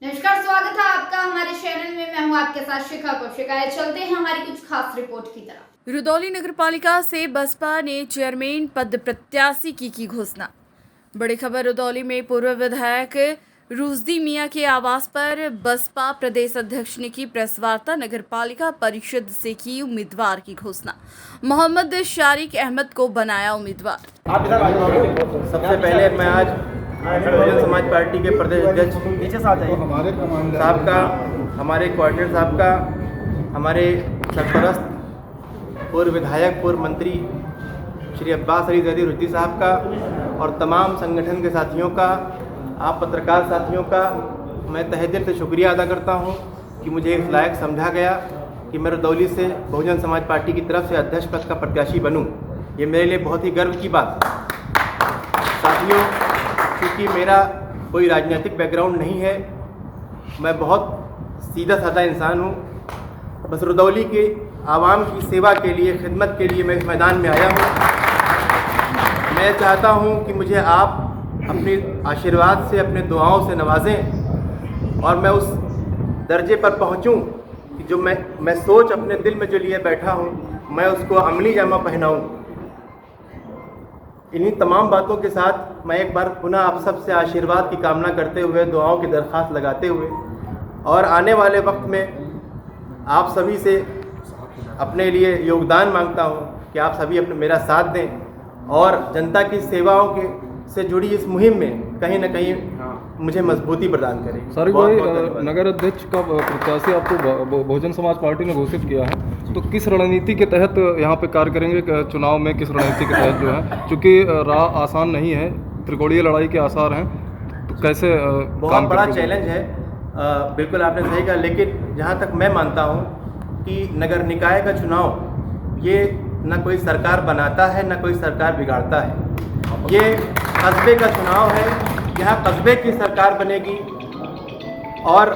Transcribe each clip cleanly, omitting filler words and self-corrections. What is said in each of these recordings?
नमस्कार, स्वागत है आपका हमारे चैनल में। मैं हूं आपके साथ शिखा कौशिका। चलते हैं हमारी कुछ खास रिपोर्ट की तरफ। रुदौली नगरपालिका से बसपा ने चेयरमैन पद प्रत्याशी की घोषणा। बड़ी खबर रुदौली में पूर्व विधायक रुश्दी मियां के आवास पर बसपा प्रदेश अध्यक्ष ने की प्रेस वार्ता। नगरपालिका परिषद से की उम्मीदवार की घोषणा। मोहम्मद शारिक अहमद को बनाया उम्मीदवार। सबसे पहले मैं आज बहुजन समाज पार्टी के प्रदेश अध्यक्ष साहब का, हमारे कोऑर्डिनेटर साहब का, हमारे सरपरस्त पूर्व विधायक पूर्व मंत्री श्री अब्बास अली जैदी रुश्दी साहब का और तमाम संगठन के साथियों का, आप पत्रकार साथियों का मैं तहे दिल से शुक्रिया अदा करता हूं कि मुझे इस लायक समझा गया कि मैं रुदौली से बहुजन समाज पार्टी की तरफ से अध्यक्ष पद का प्रत्याशी बनूं। ये मेरे लिए बहुत ही गर्व की बात है। साथियों, क्योंकि मेरा कोई राजनीतिक बैकग्राउंड नहीं है, मैं बहुत सीधा साधा इंसान हूँ। बस रुदौली के आवाम की सेवा के लिए, खिदमत के लिए मैं इस मैदान में आया हूँ। मैं चाहता हूँ कि मुझे आप अपने आशीर्वाद से, अपने दुआओं से नवाजें और मैं उस दर्जे पर पहुँचूँ कि जो मैं सोच अपने दिल में जो लिए बैठा हूँ, मैं उसको अमली जामा पहनाऊँ। इन्हीं तमाम बातों के साथ मैं एक बार पुनः आप सब से आशीर्वाद की कामना करते हुए, दुआओं की दरख्वास्त लगाते हुए और आने वाले वक्त में आप सभी से अपने लिए योगदान मांगता हूं कि आप सभी अपने मेरा साथ दें और जनता की सेवाओं के से जुड़ी इस मुहिम में कहीं ना कहीं मुझे मजबूती प्रदान करें। सर, कोई नगर अध्यक्ष का प्रत्याशी आपको बहुजन समाज पार्टी ने घोषित किया है, तो किस रणनीति के तहत यहाँ पे कार्य करेंगे चुनाव में? किस रणनीति के तहत जो है, क्योंकि राह आसान नहीं है, त्रिकोणीय लड़ाई के आसार हैं, तो कैसे बहुत बड़ा चैलेंज है। बिल्कुल आपने सही कहा, लेकिन जहाँ तक मैं मानता हूँ कि नगर निकाय का चुनाव ये न कोई सरकार बनाता है, न कोई सरकार बिगाड़ता है। ये कस्बे का चुनाव है। यहाँ कस्बे की सरकार बनेगी और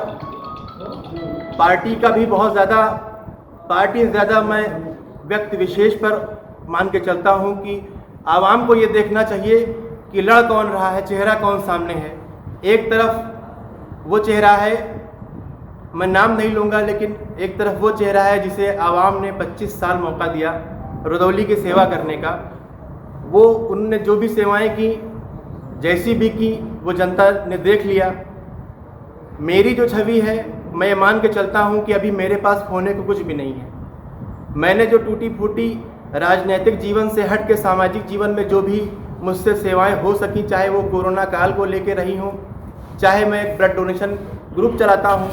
पार्टी का भी बहुत ज़्यादा मैं व्यक्ति विशेष पर मान के चलता हूँ कि आवाम को ये देखना चाहिए कि लड़ कौन रहा है, चेहरा कौन सामने है। एक तरफ वो चेहरा है, मैं नाम नहीं लूँगा, लेकिन एक तरफ वो चेहरा है जिसे आवाम ने 25 साल मौका दिया रुदौली की सेवा करने का। वो उनने जो भी सेवाएं की, जैसी भी की, वो जनता ने देख लिया। मेरी जो छवि है, मैं ये मान के चलता हूँ कि अभी मेरे पास खोने को कुछ भी नहीं है। मैंने जो टूटी फूटी राजनीतिक जीवन से हट के सामाजिक जीवन में जो भी मुझसे सेवाएं हो सकी, चाहे वो कोरोना काल को लेके रही हों, चाहे मैं एक ब्लड डोनेशन ग्रुप चलाता हूँ,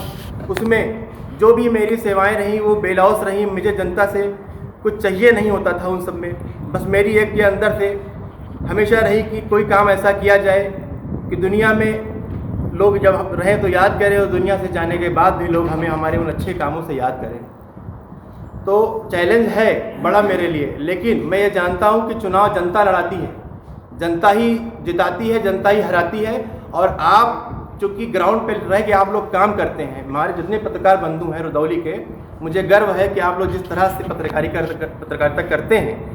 उसमें जो भी मेरी सेवाएं रहीं वो बेलौस रहीं। मुझे जनता से कुछ चाहिए नहीं होता था उन सब में। बस मेरी एक ये अंदर से हमेशा रही कि कोई काम ऐसा किया जाए कि दुनिया में लोग जब हम रहें तो याद करें और दुनिया से जाने के बाद भी लोग हमें हमारे उन अच्छे कामों से याद करें। तो चैलेंज है बड़ा मेरे लिए, लेकिन मैं ये जानता हूँ कि चुनाव जनता लड़ाती है, जनता ही जिताती है, जनता ही हराती है। और आप चूँकि ग्राउंड पे रह के आप लोग काम करते हैं, हमारे जितने पत्रकार बंधु हैं रुदौली के, मुझे गर्व है कि आप लोग जिस तरह से पत्रकारिता करते हैं,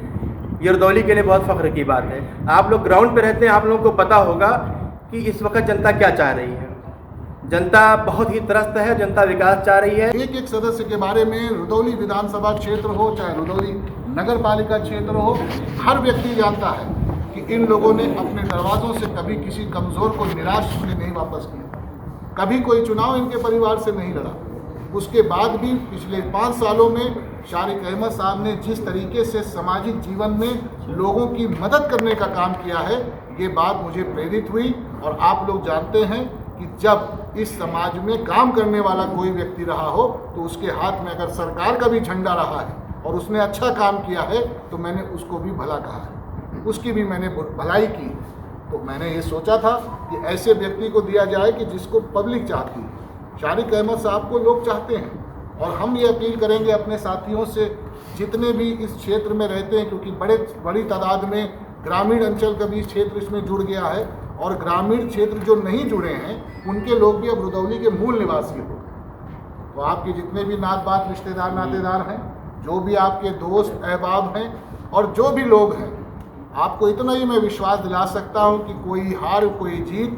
ये रुदौली के लिए बहुत फ़ख्र की बात है। आप लोग ग्राउंड पे रहते हैं, आप लोगों को पता होगा कि इस वक्त जनता क्या चाह रही है। जनता बहुत ही त्रस्त है, जनता विकास चाह रही है। एक सदस्य के बारे में, रुदौली विधानसभा क्षेत्र हो चाहे रुदौली नगर पालिका क्षेत्र हो, हर व्यक्ति जानता है कि इन लोगों ने अपने दरवाज़ों से कभी किसी कमज़ोर को निराश होने नहीं वापस किया। कभी कोई चुनाव इनके परिवार से नहीं लड़ा। उसके बाद भी पिछले 5 सालों में शारिक अहमद साहब ने जिस तरीके से सामाजिक जीवन में लोगों की मदद करने का काम किया है, ये बात मुझे प्रेरित हुई। और आप लोग जानते हैं कि जब इस समाज में काम करने वाला कोई व्यक्ति रहा हो, तो उसके हाथ में अगर सरकार का भी झंडा रहा है और उसने अच्छा काम किया है, तो मैंने उसको भी भला कहा है, उसकी भी मैंने भलाई की। तो मैंने ये सोचा था कि ऐसे व्यक्ति को दिया जाए कि जिसको पब्लिक चाहती है। शारिक अहमद साहब को लोग चाहते हैं और हम ये अपील करेंगे अपने साथियों से, जितने भी इस क्षेत्र में रहते हैं, क्योंकि बड़ी तादाद में ग्रामीण अंचल का भी क्षेत्र इसमें जुड़ गया है और ग्रामीण क्षेत्र जो नहीं जुड़े हैं उनके लोग भी अब रुदौली के मूल निवासी हो। तो आपके जितने भी नात रिश्तेदार नातेदार हैं, जो भी आपके दोस्त अहबाब हैं और जो भी लोग हैं, आपको इतना ही मैं विश्वास दिला सकता हूं कि कोई हार कोई जीत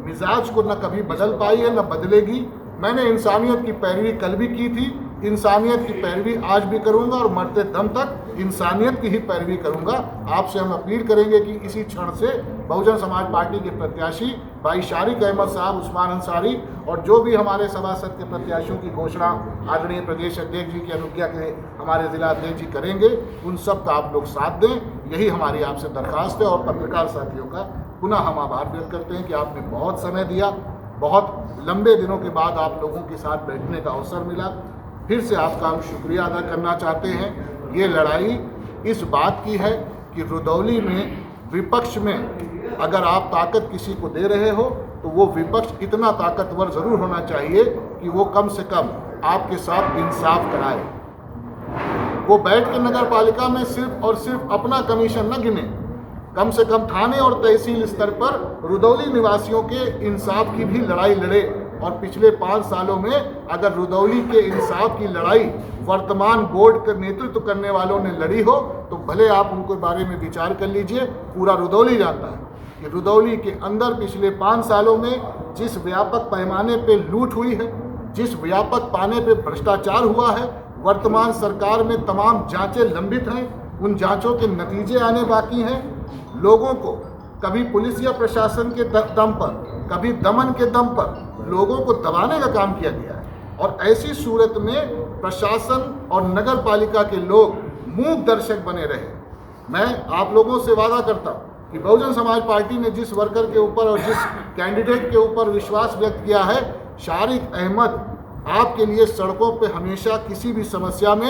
मिजाज को न कभी बदल पाई है न बदलेगी। मैंने इंसानियत की पैरवी कल भी की थी, इंसानियत की पैरवी आज भी करूंगा और मरते दम तक इंसानियत की ही पैरवी करूंगा। आपसे हम अपील करेंगे कि इसी क्षण से बहुजन समाज पार्टी के प्रत्याशी भाई शारिक अहमद साहब, उस्मान अंसारी और जो भी हमारे सभासद के प्रत्याशियों की घोषणा आदरणीय प्रदेश अध्यक्ष जी की अनुज्ञा के हमारे जिला अध्यक्ष जी करेंगे, उन सब का आप लोग साथ दें, यही हमारी आपसे दरखास्त है। और पत्रकार साथियों का पुनः हम आभार व्यक्त करते हैं कि आपने बहुत समय दिया, बहुत लंबे दिनों के बाद आप लोगों के साथ बैठने का अवसर मिला। फिर से आपका हम शुक्रिया अदा करना चाहते हैं। ये लड़ाई इस बात की है कि रुदौली में विपक्ष में अगर आप ताकत किसी को दे रहे हो तो वो विपक्ष इतना ताकतवर ज़रूर होना चाहिए कि वो कम से कम आपके साथ इंसाफ कराए। वो बैठ के नगर पालिका में सिर्फ और सिर्फ अपना कमीशन न गिने, कम से कम थाने और तहसील स्तर पर रुदौली निवासियों के इंसाफ की भी लड़ाई लड़े। और पिछले 5 सालों में अगर रुदौली के इंसाफ की लड़ाई वर्तमान बोर्ड का नेतृत्व करने वालों ने लड़ी हो तो भले आप उनके बारे में विचार कर लीजिए। पूरा रुदौली जानता है कि रुदौली के अंदर पिछले 5 सालों में जिस व्यापक पैमाने पे लूट हुई है, जिस व्यापक पाने पे भ्रष्टाचार हुआ है, वर्तमान सरकार में तमाम जांचें लंबित हैं, उन जांचों के नतीजे आने बाकी हैं। लोगों को कभी पुलिस या प्रशासन के दम पर, कभी दमन के दम पर लोगों को दबाने का काम किया गया है। और ऐसी सूरत में प्रशासन और नगर पालिका के लोग मूक दर्शक बने रहे। मैं आप लोगों से वादा करता हूँ कि बहुजन समाज पार्टी ने जिस वर्कर के ऊपर और जिस कैंडिडेट के ऊपर विश्वास व्यक्त किया है, शारिक अहमद आपके लिए सड़कों पे हमेशा किसी भी समस्या में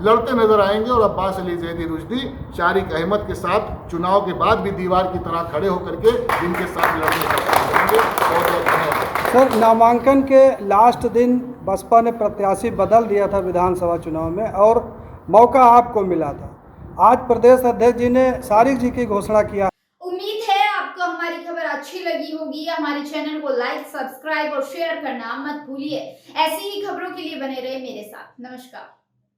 लड़ते नजर आएंगे। और अब्बास अली जैदी रुश्दी शारिक अहमद के साथ चुनाव के बाद भी दीवार की तरह खड़े होकर के इनके साथ लड़ने का काम करेंगे। बहुत धन्यवाद। सर, नामांकन के लास्ट दिन बसपा ने प्रत्याशी बदल दिया था विधानसभा चुनाव में और मौका आपको मिला था। आज प्रदेश अध्यक्ष जी ने शारिक जी की घोषणा किया। उम्मीद है आपको हमारी खबर अच्छी लगी होगी। हमारे चैनल को लाइक, सब्सक्राइब और शेयर करना मत भूलिए। ऐसी ही खबरों के लिए बने रहे मेरे साथ। नमस्कार।